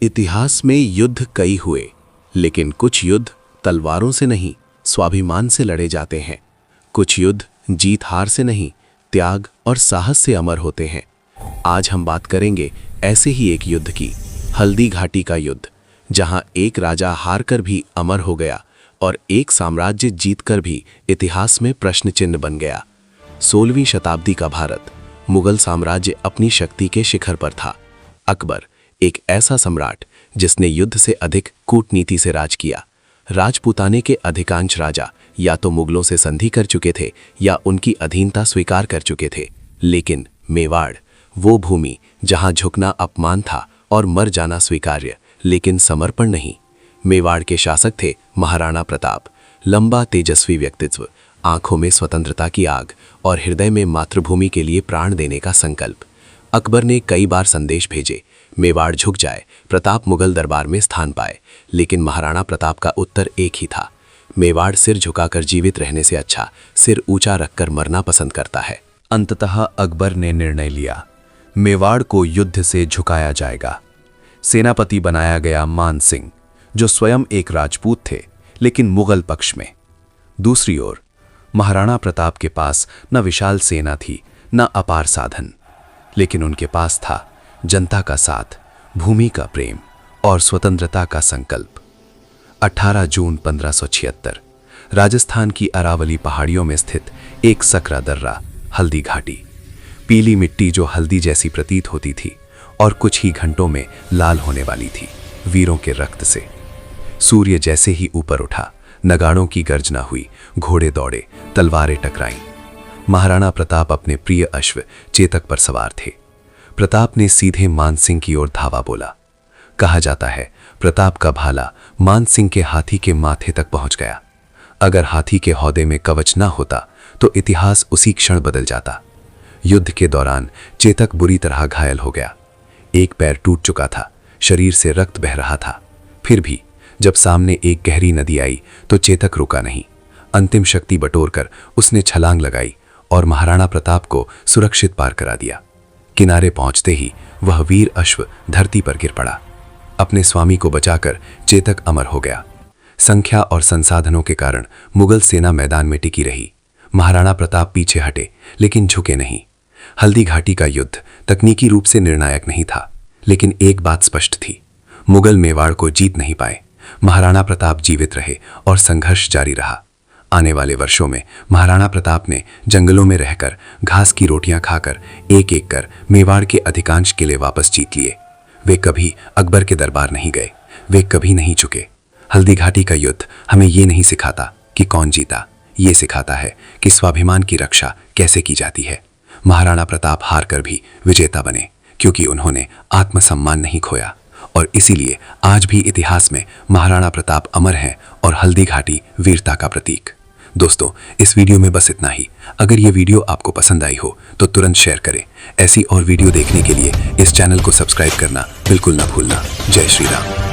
इतिहास में युद्ध कई हुए, लेकिन कुछ युद्ध तलवारों से नहीं, स्वाभिमान से लड़े जाते हैं। कुछ युद्ध जीत हार से नहीं, त्याग और साहस से अमर होते हैं। आज हम बात करेंगे ऐसे ही एक युद्ध की, हल्दी घाटी का युद्ध, जहां एक राजा हार कर भी अमर हो गया और एक साम्राज्य जीतकर भी इतिहास में प्रश्न चिन्ह बन गया। 16वीं शताब्दी का भारत, मुगल साम्राज्य अपनी शक्ति के शिखर पर था। अकबर एक ऐसा सम्राट जिसने युद्ध से अधिक कूटनीति से राज किया। राजपूताने के अधिकांश राजा या तो मुगलों से संधि कर चुके थे या उनकी अधीनता स्वीकार कर चुके थे, लेकिन मेवाड़, वो भूमि जहां झुकना अपमान था और मर जाना स्वीकार्य, लेकिन समर्पण नहीं। मेवाड़ के शासक थे महाराणा प्रताप। लंबा तेजस्वी व्यक्तित्व, आंखों में स्वतंत्रता की आग और हृदय में मातृभूमि के लिए प्राण देने का संकल्प। अकबर ने कई बार संदेश भेजे, मेवाड़ झुक जाए, प्रताप मुगल दरबार में स्थान पाए, लेकिन महाराणा प्रताप का उत्तर एक ही था, मेवाड़ सिर झुकाकर जीवित रहने से अच्छा सिर ऊंचा रखकर मरना पसंद करता है। अंततः अकबर ने निर्णय लिया, मेवाड़ को युद्ध से झुकाया जाएगा। सेनापति बनाया गया मान सिंह, जो स्वयं एक राजपूत थे लेकिन मुगल पक्ष में। दूसरी ओर महाराणा प्रताप के पास न विशाल सेना थी, न अपार साधन, लेकिन उनके पास था जनता का साथ, भूमि का प्रेम और स्वतंत्रता का संकल्प। 18 जून 1576 राजस्थान की अरावली पहाड़ियों में स्थित एक सकरा दर्रा, हल्दी घाटी। पीली मिट्टी जो हल्दी जैसी प्रतीत होती थी और कुछ ही घंटों में लाल होने वाली थी वीरों के रक्त से। सूर्य जैसे ही ऊपर उठा, नगाड़ों की गर्जना हुई, घोड़े दौड़े, तलवारें टकराईं। महाराणा प्रताप अपने प्रिय अश्व चेतक पर सवार थे। प्रताप ने सीधे मान सिंह की ओर धावा बोला। कहा जाता है प्रताप का भाला मान सिंह के हाथी के माथे तक पहुंच गया। अगर हाथी के हौदे में कवच न होता तो इतिहास उसी क्षण बदल जाता। युद्ध के दौरान चेतक बुरी तरह घायल हो गया। एक पैर टूट चुका था, शरीर से रक्त बह रहा था। फिर भी जब सामने एक गहरी नदी आई तो चेतक रुका नहीं। अंतिम शक्ति बटोरकर उसने छलांग लगाई और महाराणा प्रताप को सुरक्षित पार करा दिया। किनारे पहुंचते ही वह वीर अश्व धरती पर गिर पड़ा। अपने स्वामी को बचाकर चेतक अमर हो गया। संख्या और संसाधनों के कारण मुगल सेना मैदान में टिकी रही। महाराणा प्रताप पीछे हटे, लेकिन झुके नहीं। हल्दी घाटी का युद्ध तकनीकी रूप से निर्णायक नहीं था, लेकिन एक बात स्पष्ट थी, मुगल मेवाड़ को जीत नहीं पाए। महाराणा प्रताप जीवित रहे और संघर्ष जारी रहा। आने वाले वर्षों में महाराणा प्रताप ने जंगलों में रहकर घास की रोटियां खाकर एक एक कर मेवाड़ के अधिकांश किले वापस जीत लिए। वे कभी अकबर के दरबार नहीं गए, वे कभी नहीं झुके। हल्दी घाटी का युद्ध हमें ये नहीं सिखाता कि कौन जीता, ये सिखाता है कि स्वाभिमान की रक्षा कैसे की जाती है। महाराणा प्रताप हार कर भी विजेता बने, क्योंकि उन्होंने आत्मसम्मान नहीं खोया, और इसीलिए आज भी इतिहास में महाराणा प्रताप अमर हैं और हल्दी घाटी वीरता का प्रतीक। दोस्तों, इस वीडियो में बस इतना ही। अगर ये वीडियो आपको पसंद आई हो तो तुरंत शेयर करें। ऐसी और वीडियो देखने के लिए इस चैनल को सब्सक्राइब करना बिल्कुल ना भूलना। जय श्री राम।